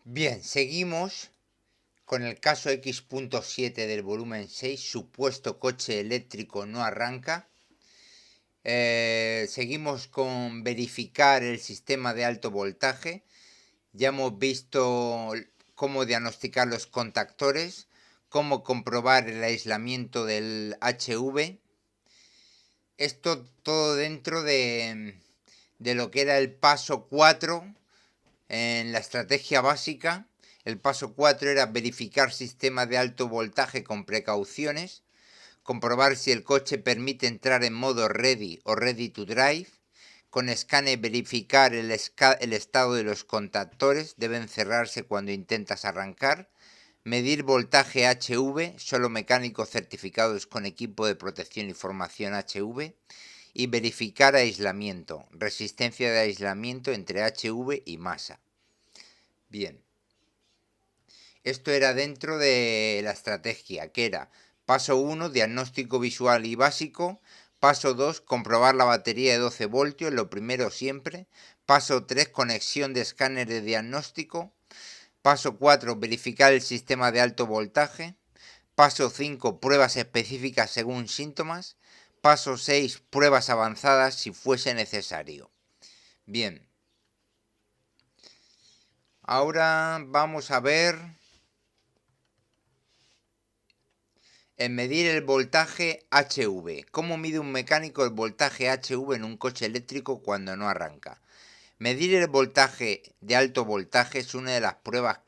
Bien, seguimos con el caso X.7 del volumen 6, supuesto coche eléctrico no arranca. Seguimos con verificar el sistema de alto voltaje. Ya hemos visto cómo diagnosticar los contactores, cómo comprobar el aislamiento del HV. Esto todo dentro de lo que era el paso 4 en la estrategia básica. El paso 4 era verificar sistemas de alto voltaje con precauciones, comprobar si el coche permite entrar en modo ready o ready to drive. Con escáner verificar el estado de los contactores, deben cerrarse cuando intentas arrancar. Medir voltaje HV, solo mecánicos certificados con equipo de protección y formación HV. Y verificar aislamiento, resistencia de aislamiento entre HV y masa. Bien, esto era dentro de la estrategia, que era paso 1, diagnóstico visual y básico. Paso 2, comprobar la batería de 12 voltios, lo primero siempre. Paso 3, conexión de escáner de diagnóstico. Paso 4, verificar el sistema de alto voltaje. Paso 5, pruebas específicas según síntomas. Paso 6, pruebas avanzadas si fuese necesario. Bien, ahora vamos a ver en medir el voltaje HV. ¿Cómo mide un mecánico el voltaje HV en un coche eléctrico cuando no arranca? Medir el voltaje de alto voltaje es una de las pruebas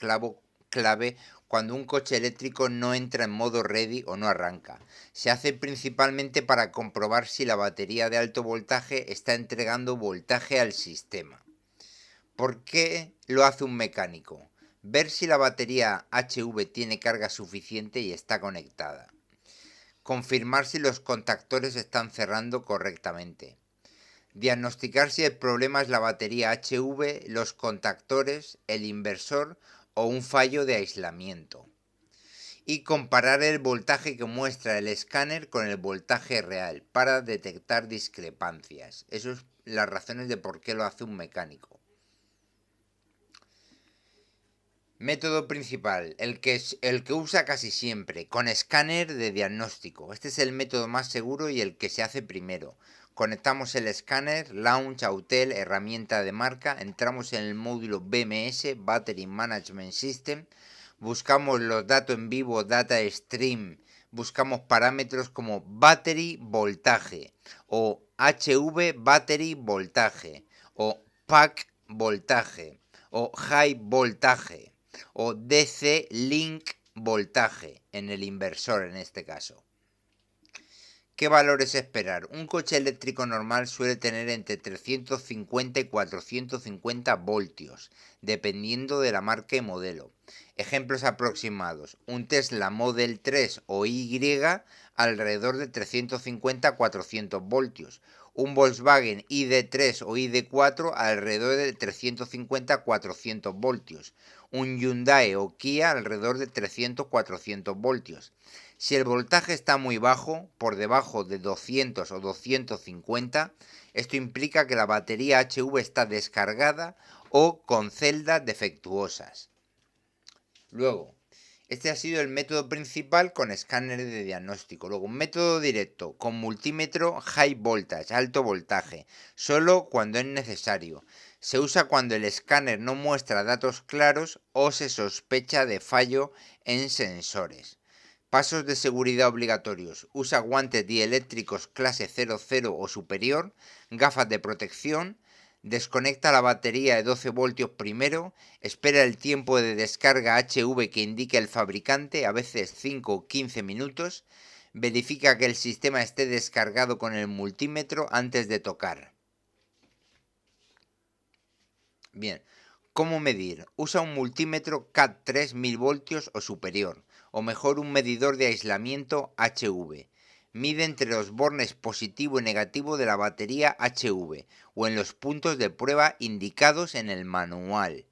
clave cuando un coche eléctrico no entra en modo ready o no arranca. Se hace principalmente para comprobar si la batería de alto voltaje está entregando voltaje al sistema. ¿Por qué lo hace un mecánico? Ver si la batería HV tiene carga suficiente y está conectada. Confirmar si los contactores están cerrando correctamente. Diagnosticar si el problema es la batería HV, los contactores, el inversor o un fallo de aislamiento. Y comparar el voltaje que muestra el escáner con el voltaje real para detectar discrepancias. Esas son las razones de por qué lo hace un mecánico. Método principal, el que usa casi siempre, con escáner de diagnóstico. Este es el método más seguro y el que se hace primero. Conectamos el escáner, launch, Autel, herramienta de marca, entramos en el módulo BMS, Battery Management System, buscamos los datos en vivo, data stream, buscamos parámetros como battery voltaje o HV battery voltaje o pack voltaje o high voltaje o DC link voltaje en el inversor en este caso. ¿Qué valores esperar? Un coche eléctrico normal suele tener entre 350 y 450 voltios, dependiendo de la marca y modelo. Ejemplos aproximados. Un Tesla Model 3 o Y alrededor de 350 a 400 voltios. Un Volkswagen ID3 o ID4 alrededor de 350 a 400 voltios. Un Hyundai o Kia alrededor de 300-400 voltios. Si el voltaje está muy bajo, por debajo de 200 o 250, esto implica que la batería HV está descargada o con celdas defectuosas. Luego, este ha sido el método principal con escáner de diagnóstico. Luego, un método directo con multímetro high voltage, alto voltaje, solo cuando es necesario. Se usa cuando el escáner no muestra datos claros o se sospecha de fallo en sensores. Pasos de seguridad obligatorios. Usa guantes dieléctricos clase 00 o superior, gafas de protección, desconecta la batería de 12 voltios primero, espera el tiempo de descarga HV que indica el fabricante, a veces 5 o 15 minutos, verifica que el sistema esté descargado con el multímetro antes de tocar. Bien, ¿cómo medir? Usa un multímetro CAT3 1000 voltios o superior, o mejor un medidor de aislamiento HV. Mide entre los bornes positivo y negativo de la batería HV o en los puntos de prueba indicados en el manual.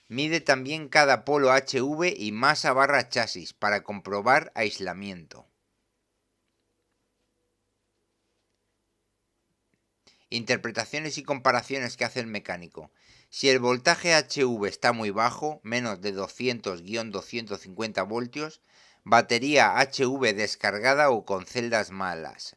Mide también cada polo HV y masa barra chasis para comprobar aislamiento. Interpretaciones y comparaciones que hace el mecánico. Si el voltaje HV está muy bajo, menos de 200-250 voltios, batería HV descargada o con celdas malas.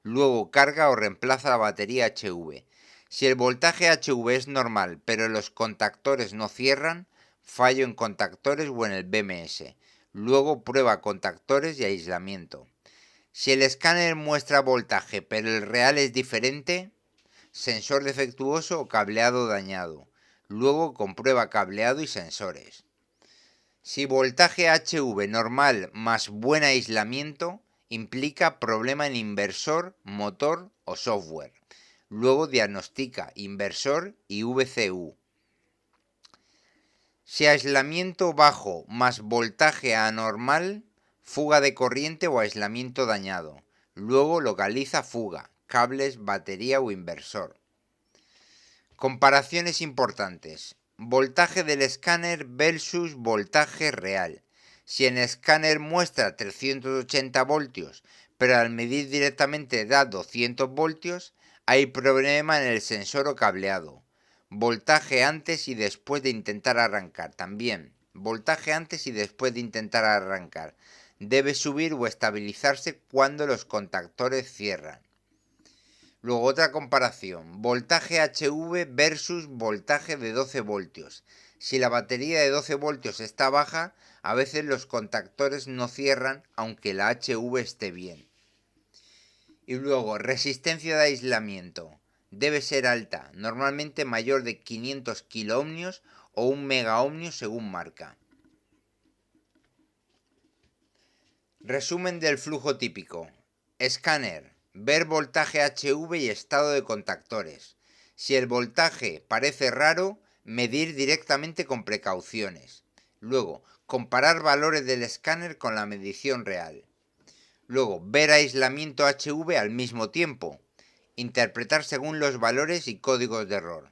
Luego carga o reemplaza la batería HV. Si el voltaje HV es normal, pero los contactores no cierran, fallo en contactores o en el BMS. Luego prueba contactores y aislamiento. Si el escáner muestra voltaje, pero el real es diferente, sensor defectuoso o cableado dañado. Luego comprueba cableado y sensores. Si voltaje HV normal más buen aislamiento, implica problema en inversor, motor o software. Luego diagnostica inversor y VCU. Si aislamiento bajo más voltaje anormal, fuga de corriente o aislamiento dañado. Luego localiza fuga, cables, batería o inversor. Comparaciones importantes. Voltaje del escáner versus voltaje real. Si el escáner muestra 380 voltios, pero al medir directamente da 200 voltios, hay problema en el sensor o cableado. Voltaje antes y después de intentar arrancar. También, voltaje antes y después de intentar arrancar. Debe subir o estabilizarse cuando los contactores cierran. Luego otra comparación, voltaje HV versus voltaje de 12 voltios. Si la batería de 12 voltios está baja, a veces los contactores no cierran aunque la HV esté bien. Y luego, resistencia de aislamiento. Debe ser alta, normalmente mayor de 500 kiloohmios o 1 megaohmio según marca. Resumen del flujo típico. Escáner. Ver voltaje HV y estado de contactores. Si el voltaje parece raro, medir directamente con precauciones. Luego, comparar valores del escáner con la medición real. Luego, ver aislamiento HV al mismo tiempo. Interpretar según los valores y códigos de error.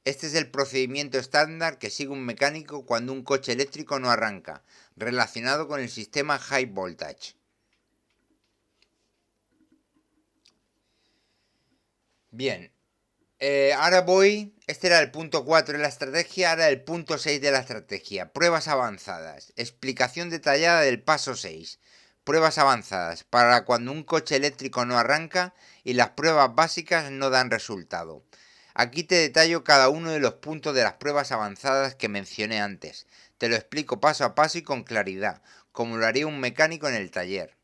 Este es el procedimiento estándar que sigue un mecánico cuando un coche eléctrico no arranca, relacionado con el sistema High Voltage. Bien, ahora este era el punto 4 de la estrategia, ahora el punto 6 de la estrategia, pruebas avanzadas, explicación detallada del paso 6. Pruebas avanzadas, para cuando un coche eléctrico no arranca y las pruebas básicas no dan resultado. Aquí te detallo cada uno de los puntos de las pruebas avanzadas que mencioné antes. Te lo explico paso a paso y con claridad, como lo haría un mecánico en el taller.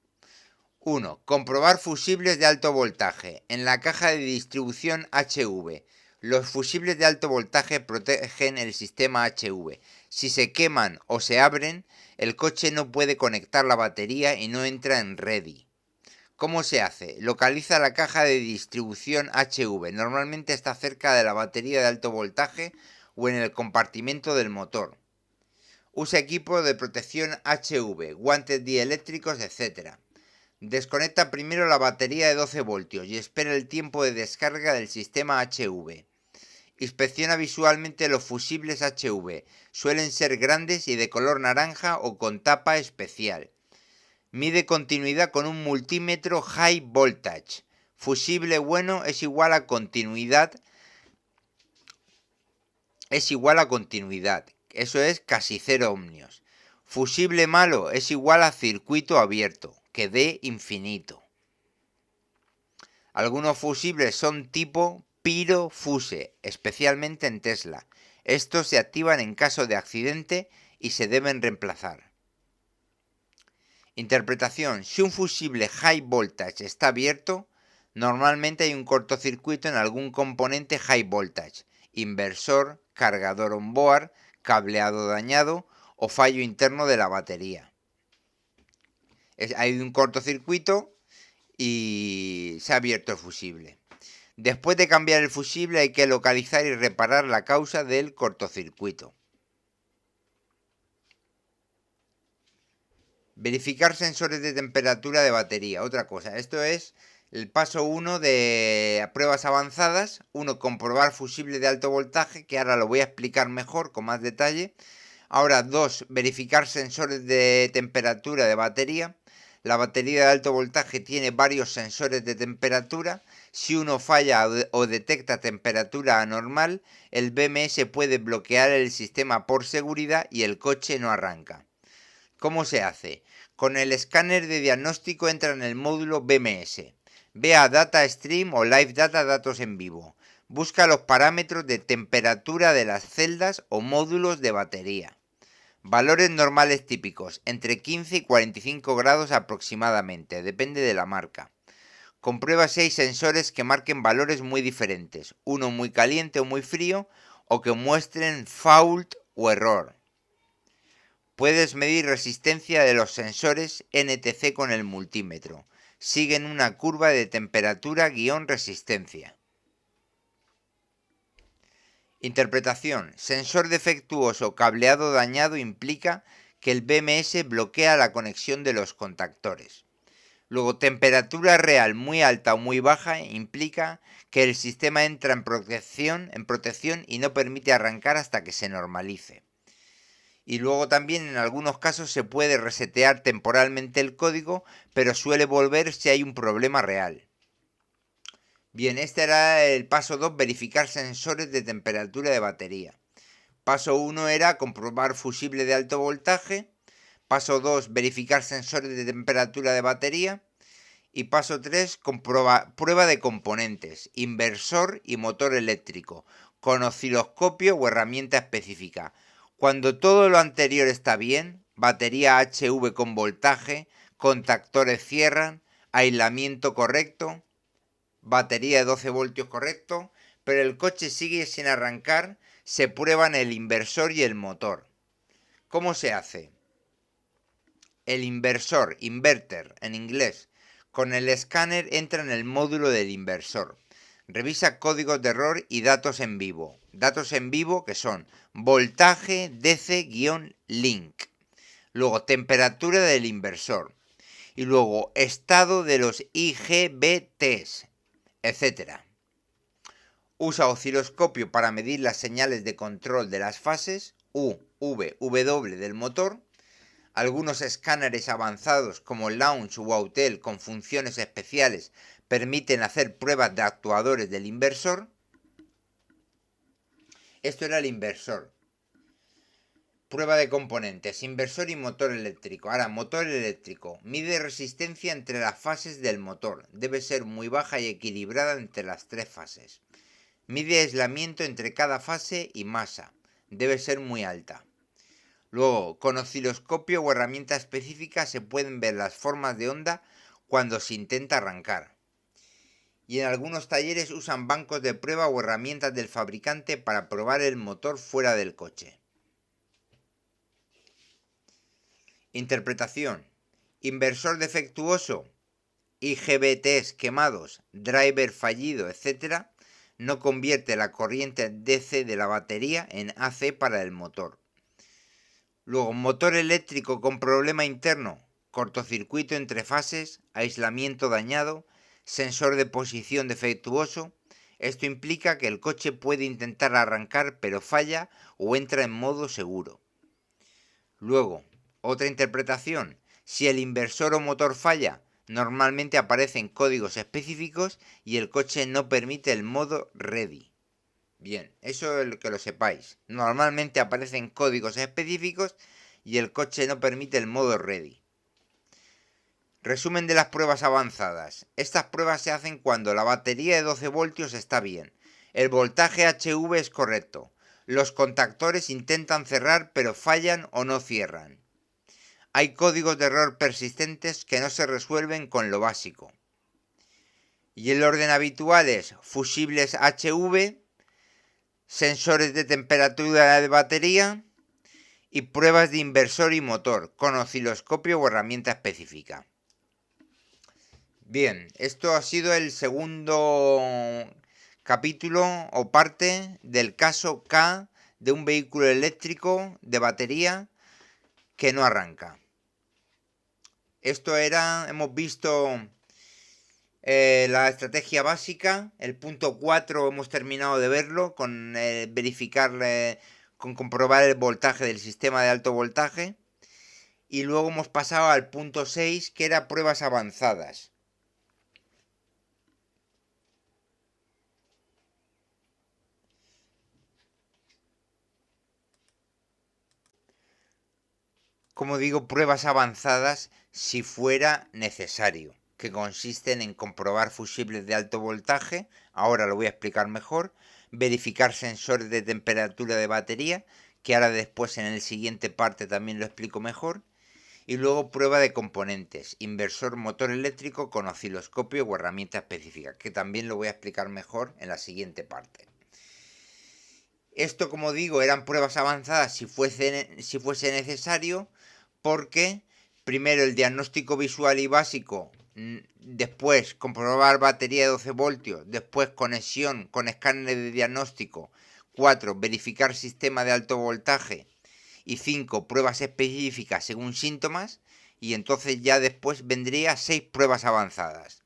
1. Comprobar fusibles de alto voltaje. En la caja de distribución HV. Los fusibles de alto voltaje protegen el sistema HV. Si se queman o se abren, el coche no puede conectar la batería y no entra en ready. ¿Cómo se hace? Localiza la caja de distribución HV. Normalmente está cerca de la batería de alto voltaje o en el compartimento del motor. Usa equipo de protección HV, guantes dieléctricos, etc. Desconecta primero la batería de 12 voltios y espera el tiempo de descarga del sistema HV. Inspecciona visualmente los fusibles HV. Suelen ser grandes y de color naranja o con tapa especial. Mide continuidad con un multímetro High Voltage. Fusible bueno es igual a continuidad. Eso es casi 0 ohmios. Fusible malo es igual a circuito abierto, que dé infinito. Algunos fusibles son tipo pirofuse, especialmente en Tesla. Estos se activan en caso de accidente y se deben reemplazar. Interpretación. Si un fusible High Voltage está abierto, normalmente hay un cortocircuito en algún componente High Voltage, inversor, cargador onboard, cableado dañado o fallo interno de la batería. Hay un cortocircuito y se ha abierto el fusible. Después de cambiar el fusible hay que localizar y reparar la causa del cortocircuito. Verificar sensores de temperatura de batería. Otra cosa, esto es el paso 1 de pruebas avanzadas. 1. Comprobar fusible de alto voltaje, que ahora lo voy a explicar mejor, con más detalle. Ahora 2. Verificar sensores de temperatura de batería. la batería de alto voltaje tiene varios sensores de temperatura. Si uno falla o detecta temperatura anormal, el BMS puede bloquear el sistema por seguridad y el coche no arranca. ¿Cómo se hace? Con el escáner de diagnóstico entra en el módulo BMS. Ve a Data Stream o Live Data datos en vivo. Busca los parámetros de temperatura de las celdas o módulos de batería. Valores normales típicos, entre 15 y 45 grados aproximadamente, depende de la marca. Comprueba si hay sensores que marquen valores muy diferentes, uno muy caliente o muy frío, o que muestren fault o error. Puedes medir resistencia de los sensores NTC con el multímetro. Siguen una curva de temperatura-resistencia. Interpretación. Sensor defectuoso o cableado dañado implica que el BMS bloquea la conexión de los contactores. Luego, temperatura real muy alta o muy baja implica que el sistema entra en protección y no permite arrancar hasta que se normalice. Y luego también en algunos casos se puede resetear temporalmente el código, pero suele volver si hay un problema real. Bien, este era el paso 2, verificar sensores de temperatura de batería. Paso 1 era comprobar fusible de alto voltaje. Paso 2, verificar sensores de temperatura de batería. Y paso 3, prueba de componentes, inversor y motor eléctrico, con osciloscopio o herramienta específica. Cuando todo lo anterior está bien, batería HV con voltaje, contactores cierran, aislamiento correcto, batería de 12 voltios correcto, pero el coche sigue sin arrancar, se prueban el inversor y el motor. ¿Cómo se hace? El inversor, inverter en inglés, con el escáner entra en el módulo del inversor. Revisa códigos de error y datos en vivo. Datos en vivo que son voltaje DC-link. Luego temperatura del inversor. Y luego estado de los IGBTs, etc. Usa osciloscopio para medir las señales de control de las fases U, V, W del motor. Algunos escáneres avanzados como Launch o Autel con funciones especiales permiten hacer pruebas de actuadores del inversor. Esto era el inversor. Prueba de componentes, inversor y motor eléctrico. Ahora, motor eléctrico. Mide resistencia entre las fases del motor. Debe ser muy baja y equilibrada entre las tres fases. Mide aislamiento entre cada fase y masa. Debe ser muy alta. Luego, con osciloscopio o herramienta específica se pueden ver las formas de onda cuando se intenta arrancar. Y en algunos talleres usan bancos de prueba o herramientas del fabricante para probar el motor fuera del coche. Interpretación. Inversor defectuoso, IGBTs quemados, driver fallido, etc. no convierte la corriente DC de la batería en AC para el motor. Luego, motor eléctrico con problema interno, cortocircuito entre fases, aislamiento dañado, sensor de posición defectuoso. Esto implica que el coche puede intentar arrancar pero falla o entra en modo seguro. Luego, otra interpretación. Si el inversor o motor falla, normalmente aparecen códigos específicos y el coche no permite el modo ready. Bien, eso es lo que lo sepáis. Normalmente aparecen códigos específicos y el coche no permite el modo ready. Resumen de las pruebas avanzadas. Estas pruebas se hacen cuando la batería de 12 voltios está bien. El voltaje HV es correcto. Los contactores intentan cerrar pero fallan o no cierran. Hay códigos de error persistentes que no se resuelven con lo básico. Y el orden habitual es fusibles HV, sensores de temperatura de batería y pruebas de inversor y motor con osciloscopio o herramienta específica. Bien, esto ha sido el segundo capítulo o parte del caso K de un vehículo eléctrico de batería que no arranca. Hemos visto la estrategia básica, el punto 4 hemos terminado de verlo con verificar, con comprobar el voltaje del sistema de alto voltaje. y luego hemos pasado al punto 6, que era pruebas avanzadas. Como digo, pruebas avanzadas si fuera necesario, que consisten en comprobar fusibles de alto voltaje, ahora lo voy a explicar mejor, verificar sensores de temperatura de batería, que ahora después en el siguiente parte también lo explico mejor, y luego prueba de componentes, inversor motor eléctrico con osciloscopio o herramienta específica, que también lo voy a explicar mejor en la siguiente parte. Esto, como digo, eran pruebas avanzadas si fuese necesario, porque primero el diagnóstico visual y básico, después comprobar batería de 12 voltios, después conexión con escáner de diagnóstico, 4 verificar sistema de alto voltaje y 5 pruebas específicas según síntomas, y entonces ya después vendría 6 pruebas avanzadas.